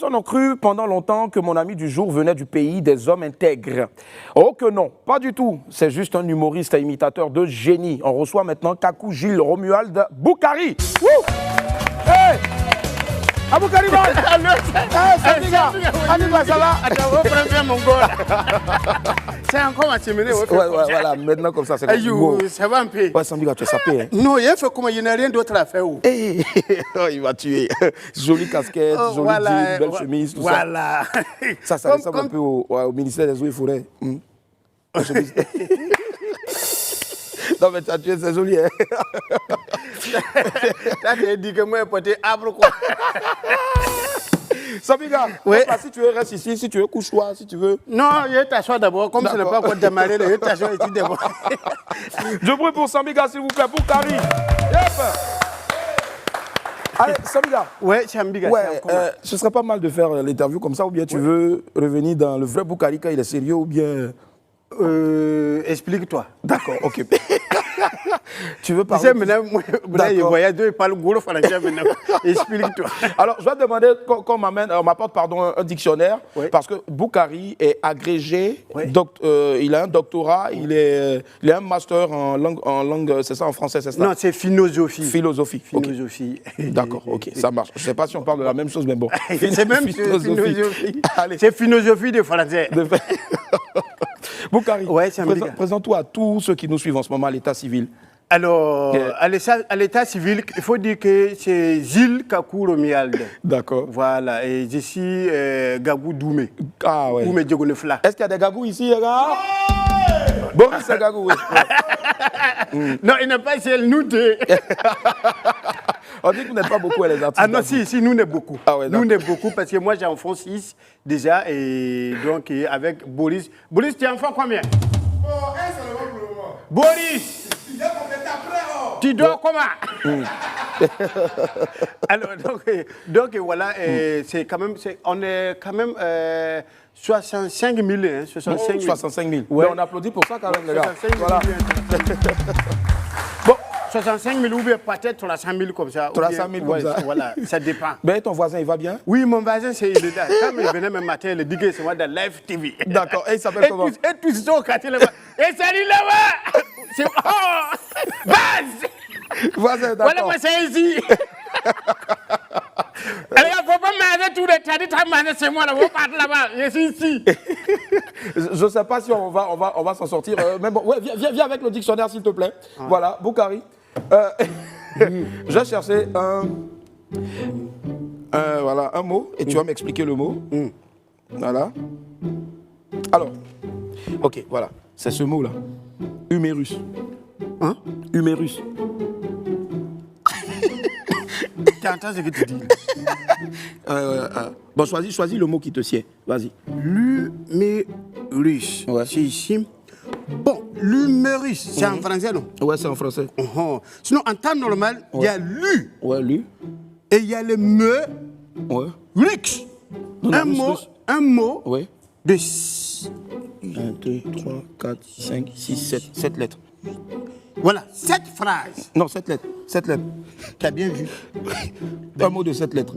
On a cru pendant longtemps que mon ami du jour venait du pays des hommes intègres. Oh que non, pas du tout. C'est juste un humoriste et imitateur de génie. On reçoit maintenant Kakou Gilles Romuald Boukari. Wouh! Hey! Aboukari Bal! Hey, ça va? Attends, on prend bien mon goal. C'est encore ma cheminée. Ouais, voilà, maintenant comme ça, c'est comme ça va un peu. Ouais, Sambiga, tu es sapé. Hein? Non, il fait comme il n'y a rien d'autre à faire. Hey, il va tuer. Jolie casquette, jolie voilà, jean, belle chemise, tout voilà. Ça. Ça ressemble un peu au ministère des Eaux et Forêts. Non, mais tu as tué, c'est joli. Hein? T'as dit que moi, je portais arbre quoi. Sambiga, ouais. Si tu veux, reste ici. Si tu veux, couche-toi. Si tu veux. Non, je t'assois d'abord. Comme ce n'est pas encore démarré, je t'assois ici d'abord. Je prie pour Sambiga, s'il vous plaît, pour Kari. Yep. Allez, Sambiga. Ouais, Sambiga. Ouais, ce serait pas mal de faire l'interview comme ça, ou bien tu veux revenir dans le vrai Boukari quand il est sérieux, ou bien. Explique-toi. D'accord, ok. Tu veux parler? Tu sais, maintenant, il voyage, il parle gros français maintenant. Explique-toi. Alors, je vais demander qu'on m'apporte un dictionnaire, oui. Parce que Boukari est agrégé, oui. Il a un doctorat, il a un master en langue, c'est ça, en français, c'est ça? Non, c'est philosophie. Philosophie. Philosophie. Okay. D'accord, ok, ça marche. Je ne sais pas si on parle de la même chose, mais bon. C'est même philosophie. C'est philosophie de français. Boukari, ouais, présente-toi à tous ceux qui nous suivent en ce moment à l'état civil. Alors, à l'état civil, il faut dire que c'est Gilles Kakou Romuald. D'accord. Voilà, et je suis Gagou Doumé. Ah ouais. Doumé Diogonefla. Est-ce qu'il y a des Gagous ici, les gars? Boris, c'est Gagou, oui. Non, il n'est pas seul, nous deux. On dit que vous n'êtes pas beaucoup les artistes. Ah non, si, nous n'est beaucoup. Ah ouais, nous n'est beaucoup parce que moi j'ai enfant 6 déjà et donc avec Boris. Boris, tu as enfant combien? Bon, un seulement pour le moment. Boris! Il est complété après, oh! Tu dors comment? Alors, donc voilà, c'est quand même, on est quand même 65 000. Hein, 65 000. Ouais. Mais on applaudit pour ça quand même, les gars. 65 000. Voilà. Bon, 65 000 ou bien peut-être 300 000 comme ça. 300 000 comme ça. Voilà, ça dépend. Ben, ton voisin, il va bien? Oui, mon voisin, il est là. Quand il venait même matin, il dit que c'est moi dans Live TV. D'accord. Et il s'appelle comment? Et tous ils sont au quartier là-bas. Et salut là-bas! C'est... Oh! Base! Voisin, d'accord. Voilà, moi, c'est ici. Alors, il ne faut pas manger tout le temps. Tu as mangé chez moi, là. On part là-bas. Je suis ici. Je ne sais pas si on va s'en sortir. Mais bon, ouais, viens avec le dictionnaire, s'il te plaît. Ah. Voilà, Boukari. Je cherchais un mot et tu vas m'expliquer le mot. Voilà. Alors, ok, voilà. C'est ce mot-là. Humérus. Hein? Humérus. Tu entends ce que tu dis? Bon, choisis le mot qui te sied. Vas-y. L'humérus. Ouais. C'est ici. Bon, l'humérus, c'est en français, non? Ouais, c'est en français. Sinon, en temps normal, il y a lu. Ouais, lu. Et il y a le me. Ouais. Rix. Un mot. Ouais. De 1, 2, 3, 4, 5, 6, 7 lettres. Voilà, 7 phrases. Non, 7 lettres. 7 lettres. Tu as bien vu. Un mot de 7 lettres.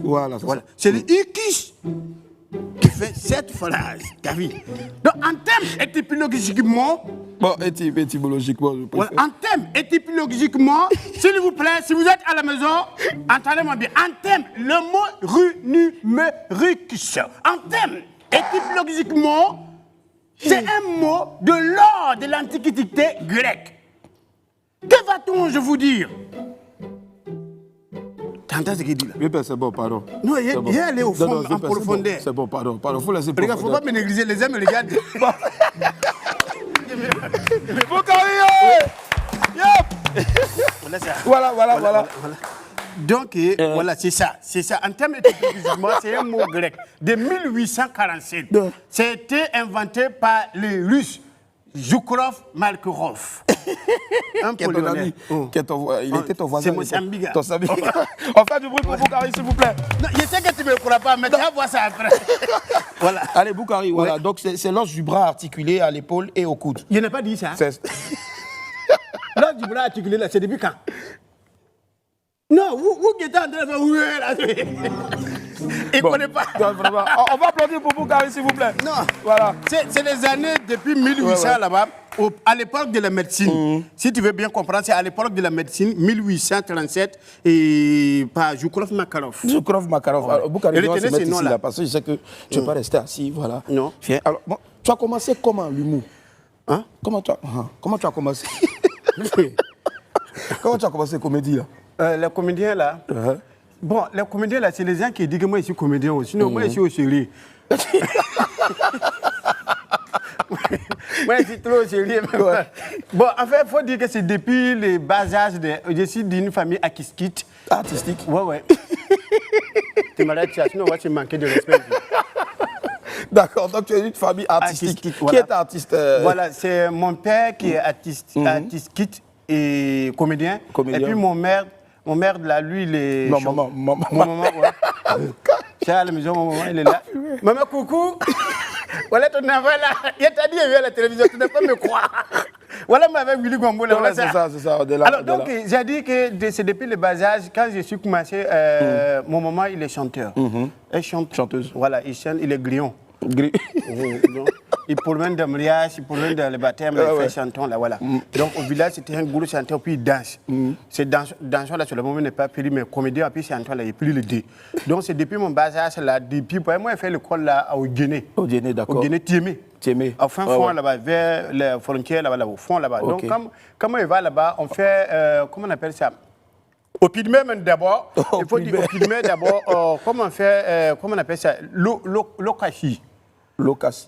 Voilà, voilà. C'est le X qui fait 7 phrases. Tu as vu? Donc, en termes étymologiquement. Bon, étymologiquement, je préfère. Voilà, en termes étymologiquement, s'il vous plaît, si vous êtes à la maison, entendez-moi bien. En termes, le mot runumérix. En termes étymologiquement, c'est un mot de l'ordre de l'antiquité grecque. Que va-t-on, je vous dire? Tu entends ce qu'il dit là? Oui, c'est bon, pardon. Non, il est allé au fond, en profondeur. C'est bon, pardon. Faut laisser il ne faut pas me négliger, les hommes me regardent. Voilà. Donc, voilà, c'est ça. En termes étymologiquement, c'est un mot grec de 1847. C'était inventé par les Russes. Zoukrov Malkorov. Un polonais. Il était ton voisin. C'est mon Sambiga. Ton Sambiga. On fait du bruit pour Boukari, s'il vous plaît. Non, je sais que tu ne me crois pas, mais tu vas voir ça après. Voilà. Allez, Boukari, voilà. Donc, c'est l'os du bras articulé à l'épaule et au coude. Je n'ai pas dit ça. L'os du bras articulé, là, c'est depuis quand? Non, vous qui êtes en train de faire ouais là. Il ne connaît pas. Non, vraiment. On va applaudir pour Boukari, s'il vous plaît. Non, Voilà. c'est les années depuis 1800 là-bas, à l'époque de la médecine. Si tu veux bien comprendre, c'est à l'époque de la médecine, 1837, et par Zoukrov Makarov. Zoukrov Makarov. Alors, Boukari, Il je vais se retenait mettre ces ici, noms-là. là, parce que je sais que tu ne peux pas rester assis. Voilà. Non. Viens. Alors, bon, tu as commencé comment, l'humour? Hein? Comment tu as commencé? Comment tu as commencé comédie, là? Les comédiens là. Bon, les comédiens là, c'est les gens qui disent que moi je suis comédien aussi. Sinon, moi je suis au chéri. Moi je suis trop au chéri. Bon, en fait, il faut dire que c'est depuis le bas âge je suis d'une famille artistique. Artistique? Ouais. Tu m'as dit, sinon, moi, tu manquais de respect. D'accord, donc tu es une famille artistique. Voilà. Qui est artiste? Voilà, c'est mon père qui est artistique et comédien. Comédien. Et puis mon mère là, lui, il est... Non, maman. Mon maman, ouais. C'est à la maison, mon maman, il est là. Maman, coucou. Voilà ton enfant là. Il t'a dit, il vient à la télévision, tu ne peux pas me croire. Voilà, avec Willy Gombo. Ouais, c'est ça. Alors, donc, j'ai dit que c'est depuis le bas âge, quand je suis commencé, mon maman, il est chanteur. Elle chante. Chanteuse. Voilà, il chante, il est grillon. Il promène dans le mariage, il promène dans le baptême, il fait chanton là, voilà. Donc au village, c'était un gros chanteur, puis il danse. C'est danseur là, sur le moment, il n'est pas pris, mais comédien, puis chanteur là, il pris le dé. Donc c'est depuis mon bas âge là, depuis, moi, j'ai fait l'école là, au Guinée. Au Guinée, d'accord. Au Guinée, Tiémé. Au fin fond là-bas, vers les frontières là-bas, au fond là-bas. Okay. Donc, comme il va là-bas, on fait, comment on appelle ça? Au Pygmée même d'abord, il faut dire au Pygmée d'abord, comment on fait, comment on appelle ça? L'Okashi.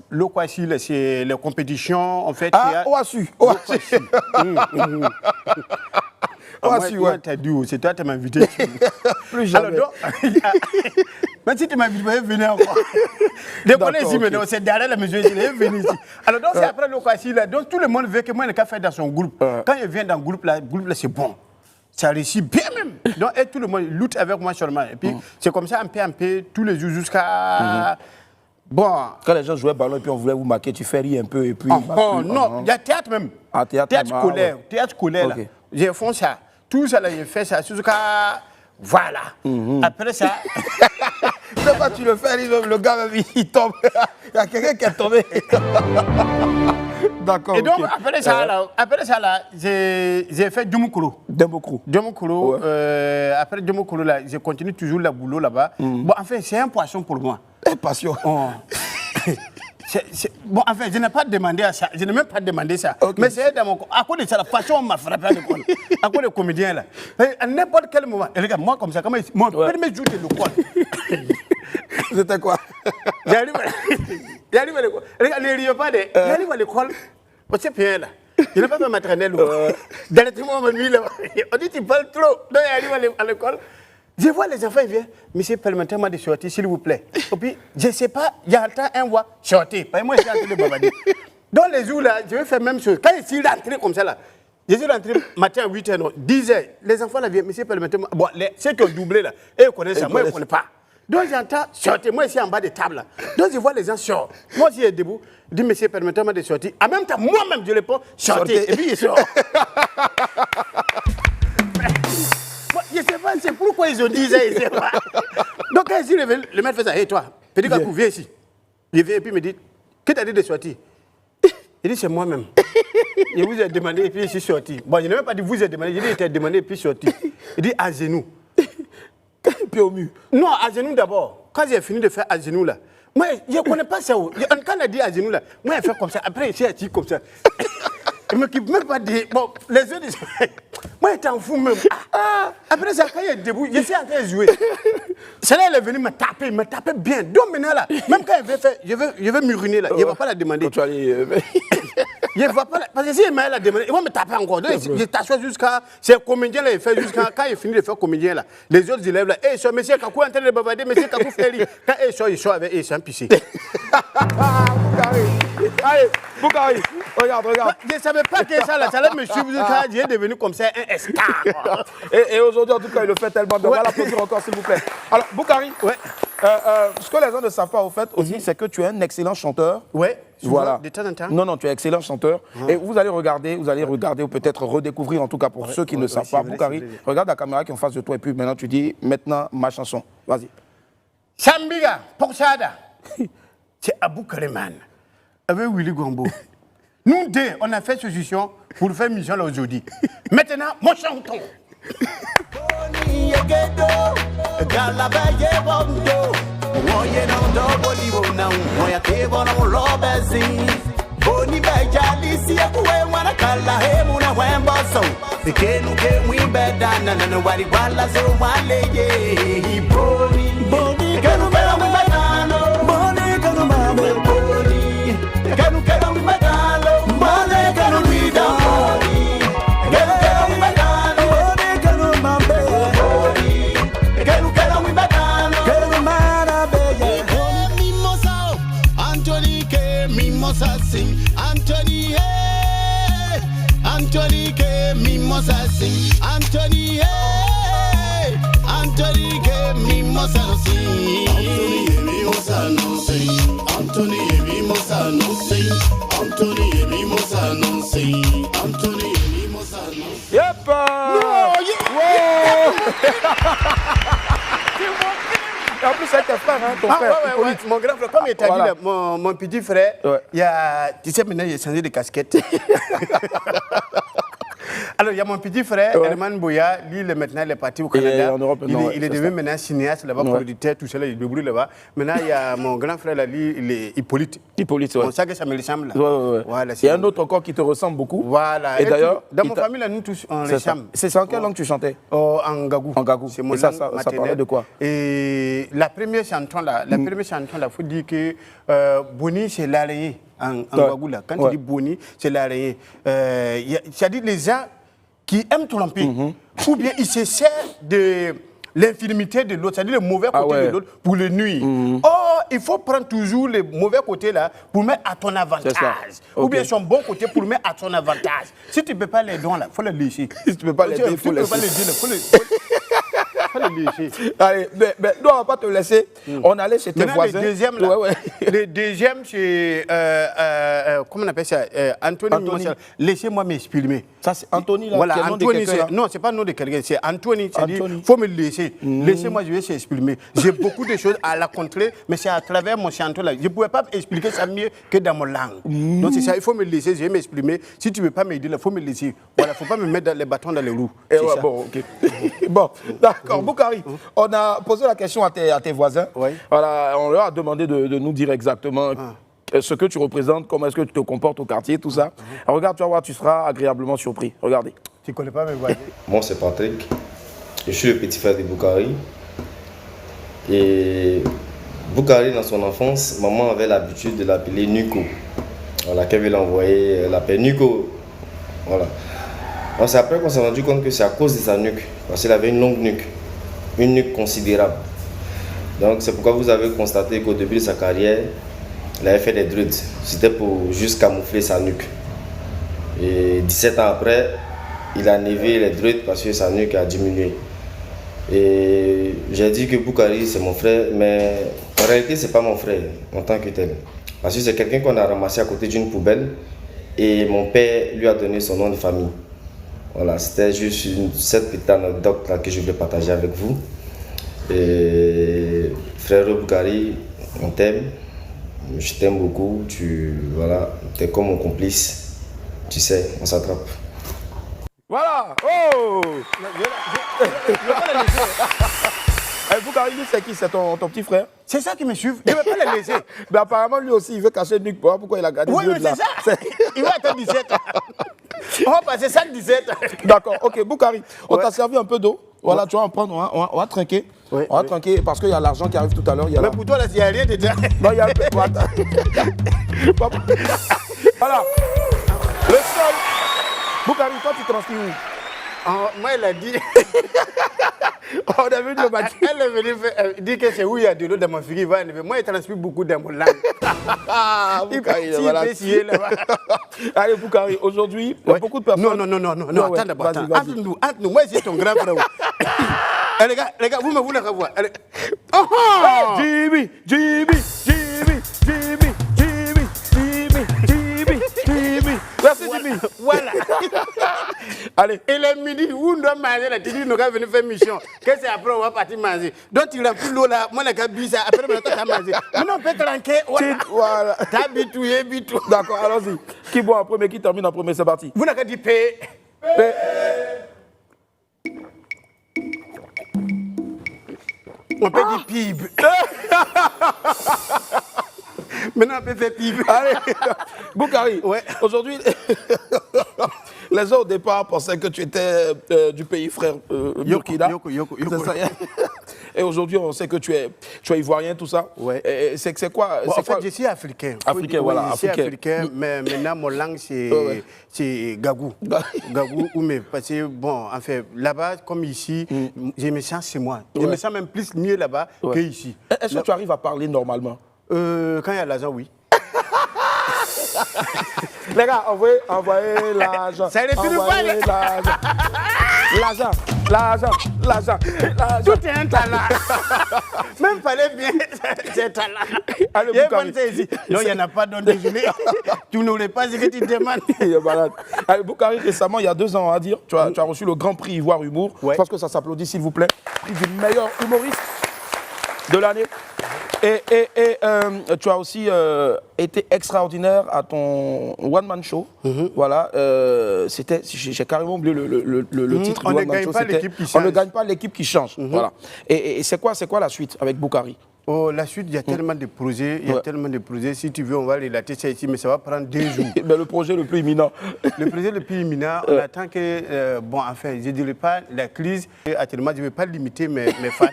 L'Okashi, c'est les compétitions, en fait. Ah, Oasu. Oasu, ouais. T'as dit, c'est toi qui m'as invité. Plus jamais. Alors, donc, même si tu m'as invité, venir encore. Décoller ici, mais c'est derrière la maison, je vais venir ici. Alors, donc, c'est après l'Okashi, là, donc tout le monde veut que moi, il a fait dans son groupe. Quand il vient dans le groupe, là, c'est bon. Ça réussit bien même. Donc, et tout le monde lutte avec moi seulement. Et puis, c'est comme ça, un peu, tous les jours jusqu'à... Bon. Quand les gens jouaient ballon et puis on voulait vous marquer, tu fais rire un peu et puis... Non, il y a théâtre même. Ah, théâtre scolaire. Ouais. Théâtre scolaire, okay. Là. J'ai fait ça. Tout ça, là, j'ai fait ça jusqu'à... Voilà. Après ça... C'est pas tu le fais, le gars, il tombe. Il y a quelqu'un qui est tombé. D'accord. Et donc, après ça, là, j'ai fait Djumukuru. Djumukuru. Ouais. Après Djumukuru, là, je continue toujours le boulot là-bas. Bon, en fait, c'est un poisson pour moi. Un passion. Bon, en fait, je n'ai pas demandé à ça. Je n'ai même pas demandé ça. Okay. Mais c'est dans mon... À cause de ça, la façon on m'a frappé à l'école. À cause des comédiens, là. À n'importe quel moment. Et regarde, moi, comme ça, comment mon premier jour de l'école. C'était quoi? J'arrive à l'école. Regarde, ne riez pas de... J'arrive à l'école. On s'est payé, là. Je n'ai pas fait maternelle. Dans le moment, on m'a mis là. On dit, tu parles trop. Donc, j'arrive à l'école. Je vois les enfants, ils viennent. Monsieur, permettez-moi de sortir, s'il vous plaît. Et puis, je ne sais pas, j'entends un voix sortir. Moi, je suis en train de bavarder. Dans les jours là, je vais faire la même chose. Quand je suis rentré comme ça, là, je suis rentré matin à 8h, 10h. Les enfants là viennent, monsieur, permettez-moi. Bon, ceux qui ont doublé là, ils connaissent ça, moi, je ne connais pas. Donc, j'entends sortir. Moi, ici en bas de table là. Donc, je vois les gens sortir. Moi, je suis debout. Je dis, monsieur, permettez-moi de sortir. En même temps, moi-même, je réponds, sortez. Et puis, ils sortent. Je ne sais pas, c'est pourquoi ils ont dit ça, je ne sais pas. Donc, quand ici, le maître fait ça, hé, toi, petit Kakou, viens ici. Il vient et puis il me dit, qui t'a dit de sortir? Il dit, c'est moi-même. Je vous ai demandé et puis je suis sorti. Bon, je n'ai même pas dit, vous avez demandé, je dit, il t'a demandé et puis sorti. Il dit, à genoux. Puis au mur. Non, à genoux d'abord. Quand j'ai fini de faire à genoux là, moi, je ne connais pas ça. Quand on a dit à genoux là, moi, je fais comme ça. Après, je suis assis comme ça. Je ne m'occupe même pas de... Bon, les autres, moi, j'étais en fou même. Après ça, quand il est debout, je suis en train de jouer. Celle-là, elle est venue me taper bien. Donc maintenant, là, même quand je vais m'uriner, là, il ne va pas la demander. Tu vas aller... Il ne va pas la... Parce que si il m'a la demandé, il va me taper encore. Donc, je t'assois jusqu'à... C'est comédien, là, il fait jusqu'à... Quand il finit de faire comédien, là, les autres élèves, là, hey, monsieur Kakou est en train de bavarder, monsieur Kakou fait rire. Quand il sort avec eux, ils sont pissés. Allez, Boukari, regarde. Je ne savais pas que ça allait me suivre jusqu'à... J'ai devenu comme ça un escar. Et aujourd'hui, en tout cas, il le fait tellement bien. On va l'applaudir encore, s'il vous plaît. Alors, Boukari, ce que les gens ne savent pas, au fait, aussi, c'est que tu es un excellent chanteur. Ouais. souvent, Voilà. de temps en temps. Non, tu es excellent chanteur. Et vous allez regarder ou peut-être redécouvrir, en tout cas pour ceux qui ne savent pas. Boukari, regarde la caméra qui est en face de toi et puis maintenant tu dis, maintenant ma chanson. Vas-y. Sambiga, Porsada. C'est Abou Kariman. Avec Willy Gombo. Nous deux, on a fait suggestion pour faire mission là aujourd'hui. Maintenant, mon chanton. Boni bejali si akuwe wana kala he muna wembo so Ikenu ke mwibeda na wari wala so wale ye Boni kanu mera mwibedano Boni kanu mame Boni kanu kera mwibedano Boni kanu mwida Boni kanu kera mwibedano Boni kanu mame Boni kanu kera mwibedano Kanu mara beye Boni mimosa Anthony ke mimosa sing Anthony, hey, Anthony, que mimosa sing. Anthony, hey, Anthony, que mimosa no sing. Anthony, mimosa no sing. Anthony, mimosa no sing. Anthony, mimosa no sing. Anthony, mimosa no sing. Yep! En plus, c'est ton frère, hein, ton frère. Ouais. Mon grand frère, comme il t'a dit, là, mon petit frère, il y a, tu sais, maintenant, il a changé de casquette. Alors, il y a mon petit frère, Herman Boya, lui, maintenant, il est parti au Canada. En Europe, il est devenu maintenant cinéaste là-bas, producteur, tout ça, il débrouille là-bas. Maintenant, il y a mon grand frère, là, lui, il est Hippolyte. Hippolyte, ouais. On sait que ça me ressemble. Ouais. Voilà, il y a un autre encore qui te ressemble beaucoup. Voilà. Et d'ailleurs, dans ma famille, là, nous tous, on ressemble. C'est en quelle langue tu chantais? En Gagou. En Gagou. C'est mon et ça langue parlait de quoi? Et la première chanson, là, il faut dire que Boni, c'est l'araignée en Gagou, là. Quand tu dis Boni, c'est l'araignée. C'est-à-dire les gens qui aiment tromper, ou bien ils se servent de l'infirmité de l'autre, c'est-à-dire le mauvais côté de l'autre, pour le nuire. Or, il faut prendre toujours le mauvais côté là pour mettre à ton avantage. Ou bien son bon côté pour mettre à ton avantage. Si tu ne peux pas les dons là, il faut les lécher. Si tu ne peux pas les aider, il faut les lécher. Allez, mais nous, on ne va pas te laisser. On allait chez tes voisins. Le deuxième, là, le deuxième, c'est, comment on appelle ça, Anthony. Laissez-moi m'exprimer. Ça, c'est Anthony, là, voilà, Anthony, non, c'est pas le nom de quelqu'un, c'est Anthony. Il faut me laisser. Laissez-moi, je vais s'exprimer. J'ai beaucoup de choses à la contrer, mais c'est à travers mon chanton là. Je ne pouvais pas expliquer ça mieux que dans mon langue. Donc c'est ça, il faut me laisser, je vais m'exprimer. Si tu ne veux pas m'aider, il faut me laisser. Voilà, il ne faut pas me mettre les bâtons dans les roues. Ouais, bon, ok. Bon, d'accord. Boukari, on a posé la question à tes voisins. Voilà, on leur a demandé de nous dire exactement ce que tu représentes, comment est-ce que tu te comportes au quartier, tout ça. Alors, regarde, tu vas voir, tu seras agréablement surpris. Regardez. Tu ne connais pas mes voisins? Moi, c'est Patrick. Je suis le petit frère de Boukari. Et Boukari, dans son enfance, maman avait l'habitude de l'appeler Nuko. Voilà, qu'elle veut l'envoyer, elle l'appelle Nuko. Voilà. Alors, c'est après qu'on s'est rendu compte que c'est à cause de sa nuque. Parce qu'il avait une longue nuque. Une nuque considérable. Donc, c'est pourquoi vous avez constaté qu'au début de sa carrière, il avait fait des dreads. C'était pour juste camoufler sa nuque. Et 17 ans après, il a enlevé les dreads parce que sa nuque a diminué. Et j'ai dit que Boukari, c'est mon frère, mais en réalité, ce n'est pas mon frère en tant que tel. Parce que c'est quelqu'un qu'on a ramassé à côté d'une poubelle et mon père lui a donné son nom de famille. Voilà, c'était juste cette petite anecdote là que je voulais partager avec vous. Et frère Boukari, on t'aime, je t'aime beaucoup, tu es comme mon complice, tu sais, on s'attrape. Voilà. Oh. Boukari, c'est qui? C'est ton petit frère? C'est ça qui me suit. Il ne veut pas les laisser. Mais apparemment, lui aussi, il veut cacher Nuque. Pourquoi il a gardé oui, mais c'est ça. Il va attendre 17 ans. On va passer 5-17. D'accord, ok. Boukari, on t'a servi un peu d'eau. Voilà, tu vas en prendre, on va trinquer. On va trinquer parce qu'il y a l'argent qui arrive tout à l'heure. Mais pour toi, là, il n'y a rien dedans. Non, il y a un peu. Voilà. Le sol. Boukari, toi, tu transmets où? Moi, elle a dit. On est venu le matin. Elle est venue dire que c'est où il y a de l'eau dans mon frigo. Moi, elle transmet beaucoup dans mon langue. Boukari, voilà. Allez, Boukari, aujourd'hui, il y a beaucoup de personnes. Non, attends d'abord. Entre nous, moi, c'est ton grand frère. Les gars, vous me voulez revoir. Jimmy. Allez. Et le midi, où on doit manger là, tu dis, nous allons venir faire mission. Qu'est-ce que c'est après, on va partir manger. Donc, tu remplis l'eau là, moi, je suis ça, après, on va manger. Maintenant, on peut tranquille, Voilà. T'as bitouillé, bitou. D'accord, allons-y. Qui boit en premier, qui termine en premier, c'est parti. Vous n'avez qu'à dire paix. On peut dire pib. Maintenant, on peut faire pib. Allez, Boukari, Ouais. aujourd'hui, les gens au départ pensaient que tu étais du pays frère Burkina. Yoko. C'est ça. Et aujourd'hui, on sait que tu es ivoirien, tout ça. Ouais. Et c'est quoi, Bon, c'est en fait, quoi je suis africain. Africain, voilà, Je suis africain. africain, mais maintenant, mon langue, c'est Ouais. c'est Gagou. Gagou, mais parce que, bon, en fait, là-bas, comme ici, je me sens chez moi. Je Ouais. me sens même plus mieux là-bas qu'ici. Est-ce que tu arrives à parler normalement? Quand il y a l'argent, oui. Les gars, envoyez l'argent. Ça ne finit pas, Envoyez là. l'argent. Tout est un talent. Même parler bien, c'est un talent. Allez, Il y a Boukari. une bonne ici. Non, il n'y en a pas dans le déjeuner. Tu n'aurais pas ce que tu demandes. Il est malade. Allez, Boukari, récemment, il y a 2 ans, à dire, tu as reçu le Grand Prix Ivoire Humour. Ouais. Je pense que ça s'applaudit, s'il vous plaît. Prix du meilleur humoriste de l'année. Et tu as aussi été extraordinaire à ton one-man show. Voilà, c'était, j'ai carrément oublié le titre On du ne one-man gagne show. pas c'était l'équipe qui On ne change. gagne pas l'équipe qui change. Voilà. Et c'est quoi la suite avec Boukari? Oh, la suite, il y a tellement de projets. Il y a Ouais. tellement de projets. Si tu veux, on va relater ça ici, mais ça va prendre 2 jours. Ben, le projet le plus imminent. Le projet le plus imminent, on attend que, bon, enfin, je ne dirais pas la crise. Actuellement, je ne vais pas limiter mes fans.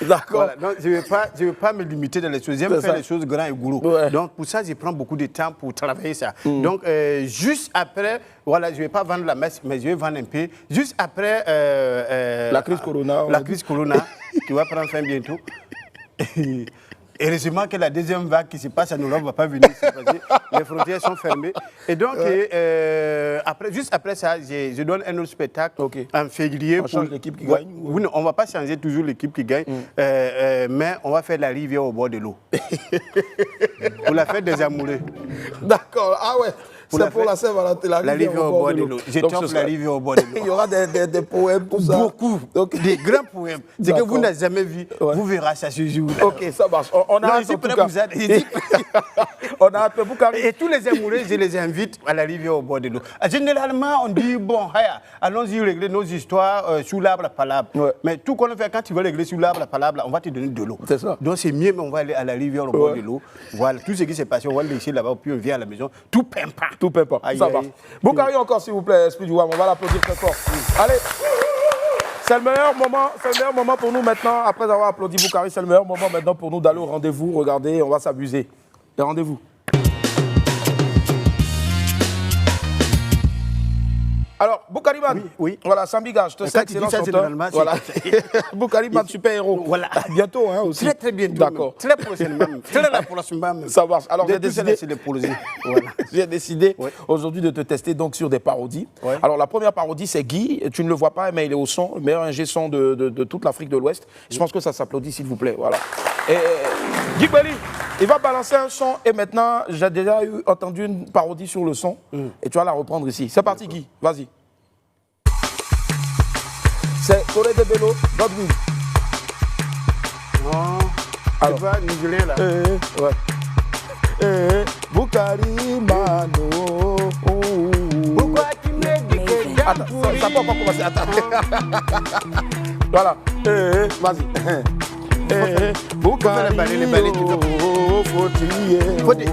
D'accord. Voilà, donc je ne vais pas me limiter dans les choses. J'aime C'est faire ça. les choses grandes et goulot. Ouais. Donc pour ça, je prends beaucoup de temps pour travailler ça. Donc juste après, voilà, je ne vais pas vendre la messe, mais je vais vendre un peu. Juste après La crise Corona, on la a dit. crise Corona, qui va prendre fin bientôt. Heureusement que la deuxième vague qui se passe en Europe ne va pas venir se passer. Les frontières sont fermées. Et donc, après, juste après ça, je donne un autre spectacle Ok. en février. On change l'équipe qui Ouais, gagne. oui, non, on ne va pas changer toujours l'équipe qui gagne, mais on va faire la rivière au bord de l'eau. Pour la fête des amoureux. D'accord. Ah ouais. Pour la C'est pour fête. la Saint-Valentin. La rivière au bord de l'eau. Je Donc, t'offre ce la sera- rivière au bord de l'eau. Il y aura des poèmes, tout ça. Beaucoup, Donc, des grands poèmes. C'est que D'accord. vous n'avez jamais vu, Ouais. vous verrez ça ce jour. Ok, ça marche. On a Non, hâte, ici, en tout près cas. vous êtes- ici- On a hâte, Boukari. Et tous les amoureux, je les invite à la rivière au bord de l'eau. Généralement, on dit, bon, haya, allons-y régler nos histoires sous l'arbre à palabre. Ouais. Mais tout qu'on fait, quand tu veux régler sous l'arbre à palabre, on va te donner de l'eau. C'est ça. Donc c'est mieux, mais on va aller à la rivière au bord Ouais. de l'eau. Voilà, tout ce qui s'est passé, on va le laisser là-bas, puis on vient à la maison. Tout pimpa. Tout paie pas. Aïe, Ça aïe. marche. Boukari encore, s'il vous plaît, esprit du WAM. On va l'applaudir très fort. Allez. C'est le meilleur moment pour nous maintenant, après avoir applaudi Boukari, c'est le meilleur moment maintenant pour nous d'aller au rendez-vous. Regardez, on va s'amuser. Les rendez-vous. Alors, Boukari Man, oui. voilà, Sambiga, je te Mais sais quand tu excellent dis ça, chanteur. généralement, c'est- Voilà. Boukari Man, super héros. Voilà. Bientôt, hein, aussi. Très très bientôt. D'accord. Même. Très prochainement. même. Très la prochainement. même. Ça marche. Alors, De j'ai tout ça, décidé... c'est des projets. Voilà. J'ai décidé Ouais. aujourd'hui de te tester donc sur des parodies. Ouais. Alors la première parodie c'est Guy, tu ne le vois pas mais il est au son, le meilleur ingé son de toute l'Afrique de l'Ouest. Je pense que ça s'applaudit s'il vous plaît. Voilà. Et Guy Belly, il va balancer un son et maintenant j'ai déjà entendu une parodie sur le son et tu vas la reprendre ici. C'est parti Guy, vas-y. C'est Corée de Bello, Godwin. Non. Alors. Tu vois, Nigérien là. Ouais. Boukari Mano. Pourquoi tu me dis que Attends, ça peut pas commencer. Attends. Voilà. Vas-y. Boukari. les balais, tu dois- Faut tuer. Faut des-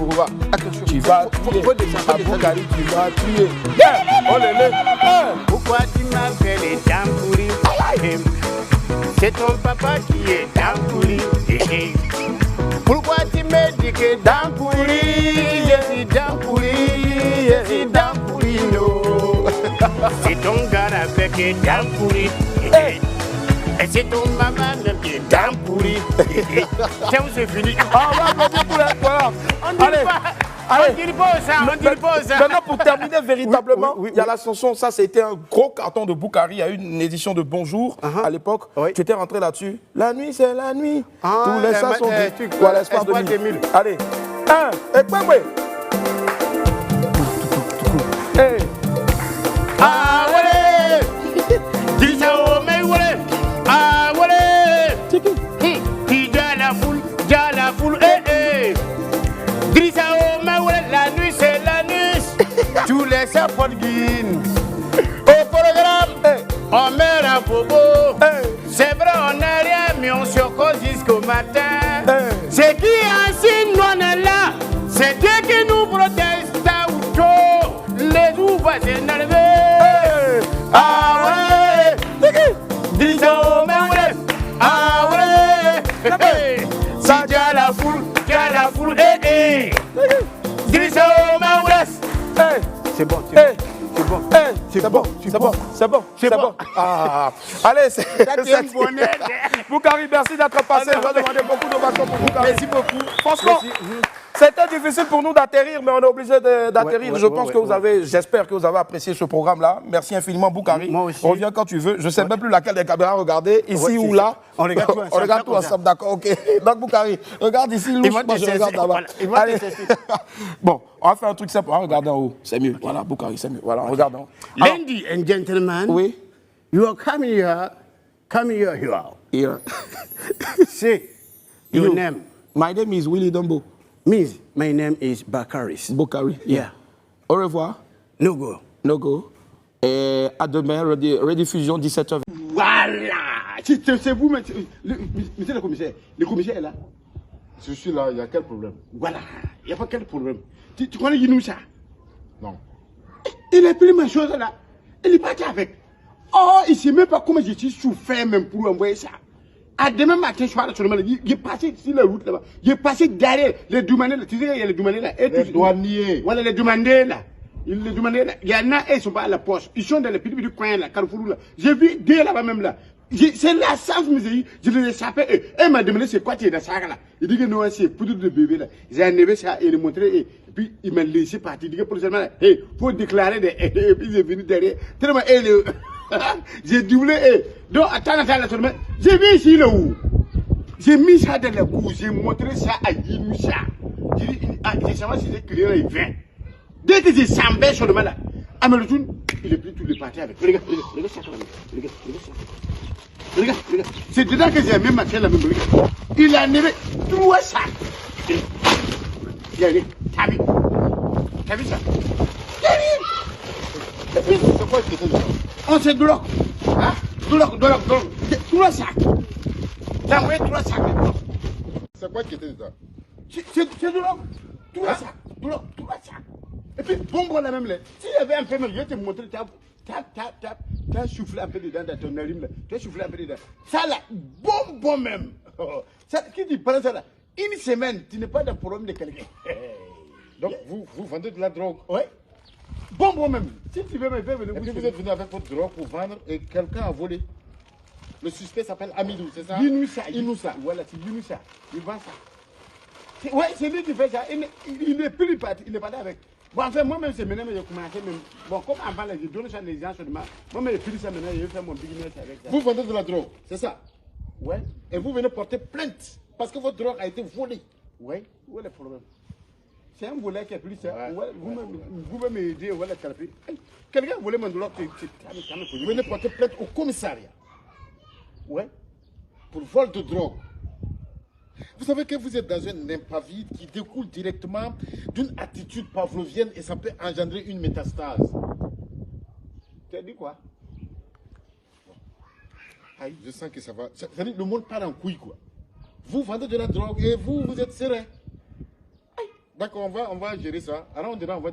Attention. Tu vas tuer. faut descendre, Ah, Boukari, tu vas tuer. Yeah. Oh lélé. Pourquoi tu m'appelles Dampouri? C'est ton papa qui est Dampouri. Pourquoi tu me dis que Dampouri? Je suis Dampouri, je suis Dampouri, no. C'est ton gars avec Dampouri. Et c'est ton maman même qui est Dampouri. C'est où c'est fini? Ah, on va applaudir pour la. Voilà. On dit Allez. pas. Allez. On dit pas ça, on dit pas ça. Maintenant, pour terminer véritablement, Oui, oui, il y a la chanson, ça c'était un gros carton de Boukari, il y a eu une édition de Bonjour à l'époque. Oui. Tu étais rentré là-dessus. La nuit, c'est la nuit. Ah, Tous les chats sont truc, gris. Voilà, Espoir Espoir 2000. 2000. Allez. 1, et quoi, ouais. Hey, Ah, ouais. Dirisa Omé, ouais. Ah, ouais. Qui déjà la foule, eh, eh. Dirisa Omé, ouais. La nuit, c'est la nuit. Tous les sapeurs guines. Au programme, on met la bobo. C'est vrai, on n'a rien, mais on se cause jusqu'au matin. C'est qui ainsi, nous on est là. C'est Dieu qui nous protège, ta ou chaud. Les jours vont s'énerver. Ah ouais, dis ça au même. Ah ouais, ça tient la foule, eh, eh. Dis ça au même. C'est bon, c'est bon. Ah. Allez, c'est Boukari, merci d'être passé. Je vais demander beaucoup d'ovations pour Boukari. Merci beaucoup. Franchement, c'était difficile pour nous d'atterrir, mais on est obligé d'atterrir. Je pense que vous avez, j'espère que vous avez apprécié ce programme-là. Merci infiniment, Boukari. Moi aussi. Reviens quand tu veux. Je ne sais même plus laquelle des caméras regarder, ici ou là. On regarde tout ensemble. On regarde tout ensemble, d'accord, ok. Donc, Boukari, regarde ici, louche, moi je regarde là-bas. Allez. Bon, on va faire un truc simple. On va regarder en haut. C'est mieux. Voilà, Boukari, c'est mieux. Voilà, on regarde en haut. Alors, Ladies and gentlemen, oui. you are coming here. Here. Say your You. name. My name is Willie Dumbo. Means my name is Bakaris. Boukari. Yeah. Au revoir. No go. No go. Et à demain, rediffusion 17h. Voilà. C'est vous, monsieur le commissaire. Le commissaire est là. Je suis là, il y a quel problème? Voilà. Il n'y a pas quel problème. Tu connais Yinoucha? Non. Il a pris ma chose là. Il est parti avec. Oh, il ne sait même pas comment je suis souffert même pour envoyer ça. À demain matin, je suis allé sur le mal. Il est passé sur la route là-bas. Il est passé derrière les douaniers là. Tu sais, il y a les douaniers là. Les douaniers. Voilà, les douaniers là. Les douaniers là. Il y en a, ils ne sont pas à la poche. Ils sont dans les petits coins là, Carrefour là. J'ai vu deux là-bas même là. C'est la sens, musée. Je les ai sapés. Elle m'a demandé c'est quoi tu es dans ça là. Il dit que non, c'est poudre de bébé là. J'ai enlevé ça et le montré. Et puis il m'a laissé partir. Il dit que pour seulement, il faut déclarer des. Et puis il est venu derrière. Tellement elle j'ai doublé. Donc attends, seulement. J'ai vu ici là où. J'ai mis ça dans le cou. J'ai montré ça à Yinoucha. J'ai dit, j'ai seulement si j'ai crié là, il vient. Dès que j'ai sambé sur le mal là, Amelotoun, il est plus tous les partis avec. Regarde ça. Regarde. C'est dedans que j'ai même marqué la même. Il a enlevé 3 sacs. Il a dit, t'as vu ça? C'est quoi qui était là? On se bloque. Hein? Bloque. 3 sacs. T'as envoyé 3 sacs. C'est quoi qui était dedans? C'est de l'eau. 3 sacs. 3 sacs. Et puis, bon, la même là. S'il y avait un peu, je vais te montrer. T'as soufflé un peu dedans dans ton urine là. Tu as soufflé un peu dedans. Ça là, bon même. Ça, qui dit prends ça là? Une semaine, tu n'es pas dans le problème de quelqu'un. Donc vous vendez de la drogue? Oui. Bon même. Si tu veux me faire venir. Et puis vous êtes venu avec votre drogue pour vendre et quelqu'un a volé. Le suspect s'appelle Amidou, c'est ça? Inoussa. Voilà, c'est Inoussa. Il vend ça. Oui, c'est lui qui fait ça. Il n'est plus parti. Il n'est pas là avec. Bon, enfin, moi-même, c'est maintenant que j'ai commencé même. Bon, comme avant, je donne ça à les gens seulement. Moi-même, j'ai pris ça maintenant, je vais faire mon business avec ça. Vous vendez de la drogue, c'est ça? Ouais. Et vous venez porter plainte parce que votre drogue a été volée. Oui. Où est le problème? C'est un volet qui a pris ça. Ouais. Vous pouvez m'aider, voilà, quelqu'un voulait mon drogue. Vous venez porter plainte au commissariat. Ouais. Pour vol de drogue. Vous savez que vous êtes dans un impavide qui découle directement d'une attitude pavlovienne et ça peut engendrer une métastase. Tu as dit quoi? Aïe, je sens que ça va. C'est-à-dire le monde part en couille, quoi. Vous vendez de la drogue et vous êtes serein. D'accord, on va gérer ça. Alors on dira, on va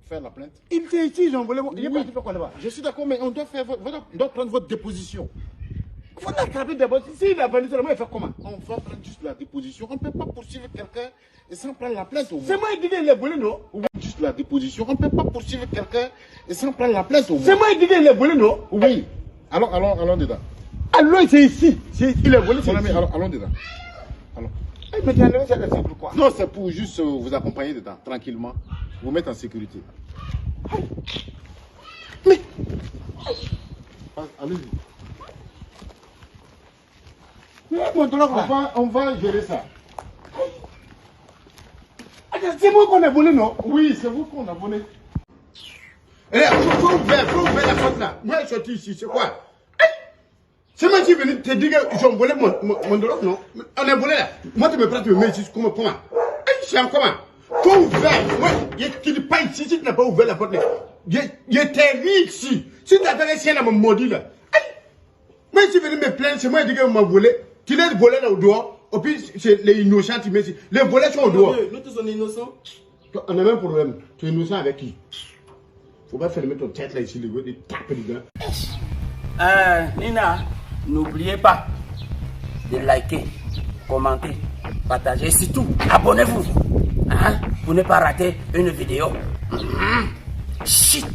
faire la plainte. Il était ici, ils ont volé. Il est parti faire quoi là-bas? Je suis d'accord, mais on doit prendre votre déposition. Il faut l'attraper d'abord. S'il a vendu seulement, il fait comment? On va prendre juste la déposition. On ne peut pas poursuivre quelqu'un et sans prendre la plainte au moins. C'est moi qui dis qu'il est volé, non? Juste la déposition. On ne peut pas poursuivre quelqu'un et sans prendre la plainte au moins. C'est moi qui dis qu'il est volé, non? Oui. Allons dedans. Alors, c'est ici. Il est volé, c'est Mon ami, ici. allons dedans. Allons. Mais tu as enlevé ça, c'est pourquoi? Non, c'est pour juste vous accompagner dedans, tranquillement. Vous mettre en sécurité. Mais. Allez-y. On va gérer ça. C'est moi qu'on a volé, non? Oui, c'est vous qu'on a volé. Faut ouvrir la porte là. Moi, je suis sorti ici, c'est quoi? C'est moi qui est venu te dire que j'ai volé mon dollar, non? On a volé là. Moi, tu me prends, tu me mets ici, comment? C'est en comment? Faut ouvrir. Moi, tu n'es pas ici, si tu n'as pas ouvert la porte là. Je t'ai ici. Si tu as fait un chien à mon maudit là. Moi, je suis venu me plaindre, c'est moi qui ai dit qu'on m'a volé. Tu l'as volé là au dehors. Et puis, c'est les innocents qui mettent ici. Les volets sont au dehors. Nous tous sommes innocents. On a même un problème. Tu es innocent avec qui? Faut pas fermer ton tête là ici, les gars, et taper dedans. Nina, n'oubliez pas de liker, commenter, partager et surtout abonnez-vous pour ne pas rater une vidéo. Shit.